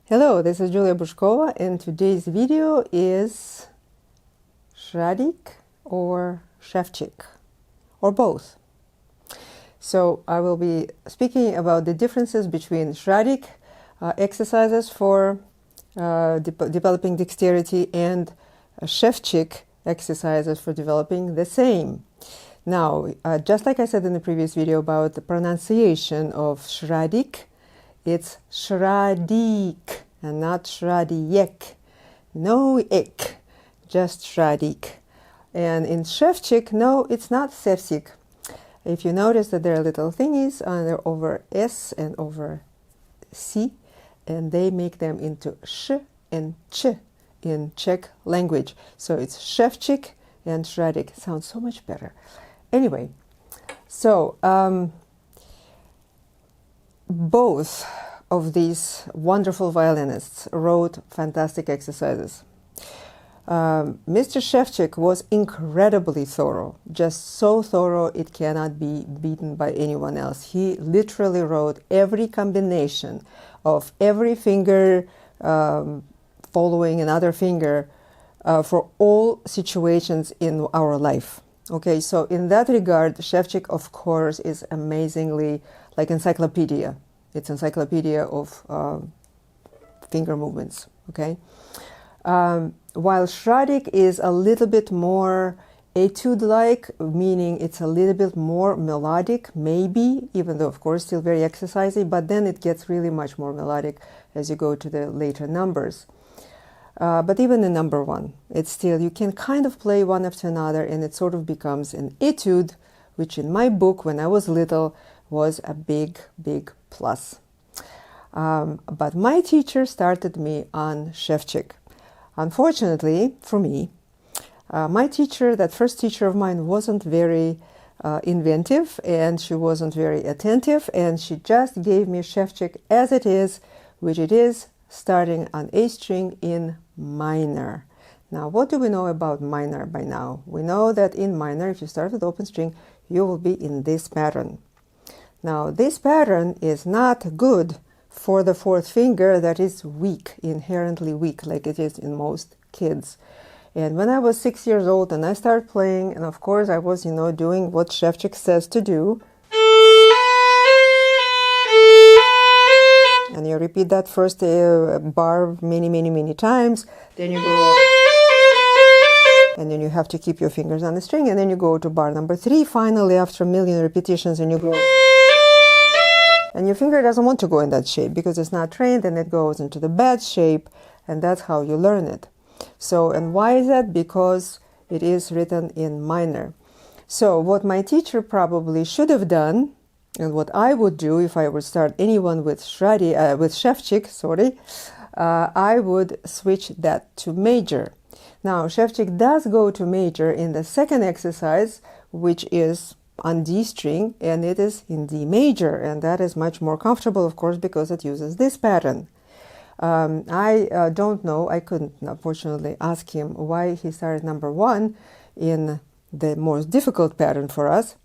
Hello, this is Julia Bushkova, and today's video is Schradieck or Ševčík, or both. So I will be speaking about the differences between Schradieck exercises for developing dexterity and Ševčík exercises for developing the same. Now, just like I said in the previous video about the pronunciation of Schradieck, it's Schradieck and not Schradieck. No ik, just Schradieck. And in Ševčík, no, it's not Ševčík. If you notice that there are little thingies over S and over C, and they make them into sh and ch in Czech language. So it's Ševčík and Schradieck. Sounds so much better. Anyway, so both of these wonderful violinists wrote fantastic exercises. Mr. Ševčík was incredibly thorough, just so thorough it cannot be beaten by anyone else. He literally wrote every combination of every finger following another finger for all situations in our life. Okay, so in that regard, Ševčík, of course, is amazingly like encyclopedia. It's encyclopedia of finger movements, okay? While Schradieck is a little bit more etude-like, meaning it's a little bit more melodic, maybe, even though, of course, still very exercisey, but then it gets really much more melodic as you go to the later numbers. But even in number one, it's still, you can kind of play one after another, and it sort of becomes an etude, which in my book, when I was little, was a big, big plus. But my teacher started me on Ševčík. Unfortunately, for me, my teacher, that first teacher of mine, wasn't very inventive, and she wasn't very attentive, and she just gave me Ševčík as it is, which it is, starting on A string in minor. Now, what do we know about minor by now? We know that in minor, if you start with open string, you will be in this pattern. Now, this pattern is not good for the fourth finger that is weak, inherently weak, like it is in most kids. And when I was 6 years old and I started playing, and of course I was, doing what Ševčík says to do, and you repeat that first bar many times, then you go, and then you have to keep your fingers on the string, and then you go to bar number 3 finally after a million repetitions, and you go, and your finger doesn't want to go in that shape because it's not trained, and it goes into the bad shape, and that's how you learn it. So, and why is that? Because it is written in minor. So what my teacher probably should have done, and what I would do if I would start anyone with Ševčík, I would switch that to major. Now, Ševčík does go to major in the second exercise, which is on D string, and it is in D major, and that is much more comfortable, of course, because it uses this pattern. I don't know, I couldn't unfortunately ask him why he started number 1 in the most difficult pattern for us.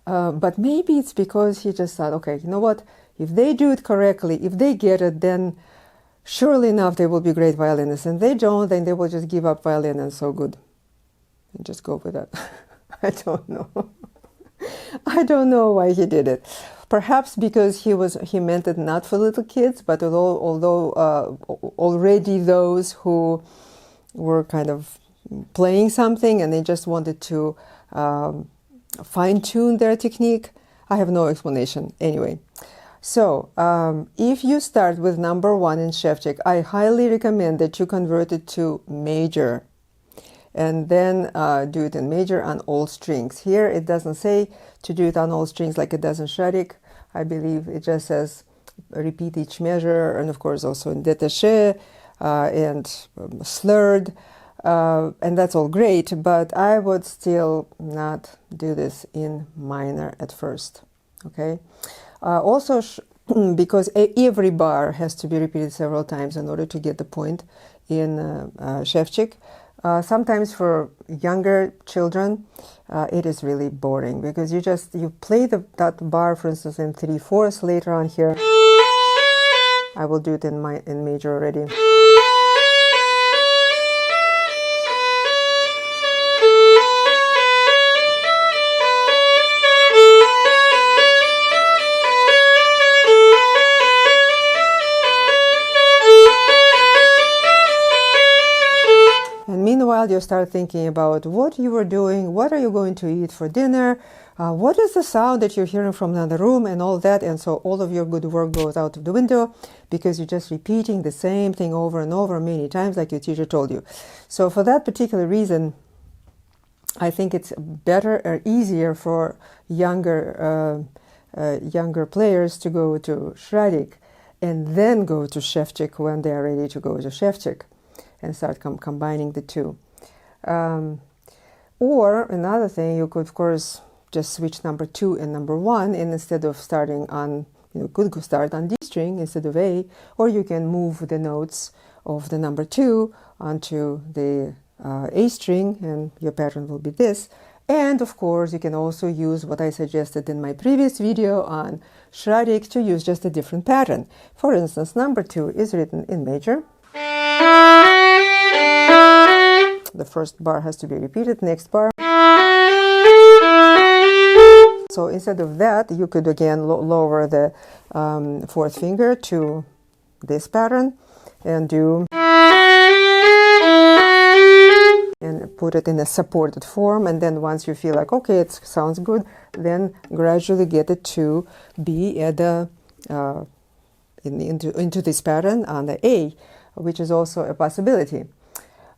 But maybe it's because he just thought, okay, you know what, if they do it correctly, if they get it, then surely enough they will be great violinists. And they don't, then they will just give up violin and so good. And just go with that. I don't know. I don't know why he did it. Perhaps because he meant it not for little kids, but although already those who were kind of playing something and they just wanted to fine-tune their technique, I have no explanation. Anyway, so if you start with number 1 in Ševčík, I highly recommend that you convert it to major, and then do it in major on all strings. Here it doesn't say to do it on all strings like it does in Schradieck. I believe it just says repeat each measure, and of course also in détaché and slurred, and that's all great, but I would still not do this in minor at first, okay? Also, because every bar has to be repeated several times in order to get the point in Ševčík, sometimes for younger children, it is really boring because you play that bar, for instance, in 3/4 later on here, I will do it in major already. And meanwhile, you start thinking about what you were doing, what are you going to eat for dinner, what is the sound that you're hearing from another room, and all that. And so all of your good work goes out of the window because you're just repeating the same thing over and over many times like your teacher told you. So for that particular reason, I think it's better or easier for younger players to go to Schradieck and then go to Ševčík when they're ready to go to Ševčík, and start combining the two. Or another thing, you could of course just switch number 2 and number 1, and instead of starting on, you could start on D string instead of A, or you can move the notes of the number 2 onto the A string, and your pattern will be this. And of course, you can also use what I suggested in my previous video on Schradieck to use just a different pattern. For instance, number 2 is written in major. The first bar has to be repeated, next bar. So instead of that, you could again lower the 4th finger to this pattern and do, and put it in a supported form. And then once you feel like, okay, it sounds good, then gradually get it to be at the into this pattern on the A, which is also a possibility.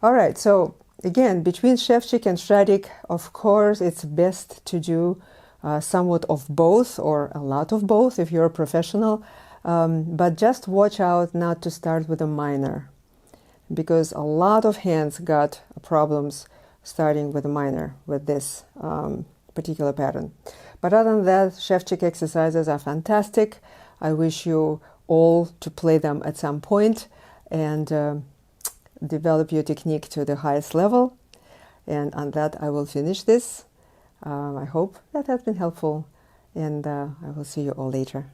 All right, so again, between Ševčík and Schradieck, of course, it's best to do somewhat of both or a lot of both if you're a professional, but just watch out not to start with a minor, because a lot of hands got problems starting with a minor with this particular pattern. But other than that, Ševčík exercises are fantastic. I wish you all to play them at some point and develop your technique to the highest level. And on that, I will finish this. I hope that has been helpful, and I will see you all later.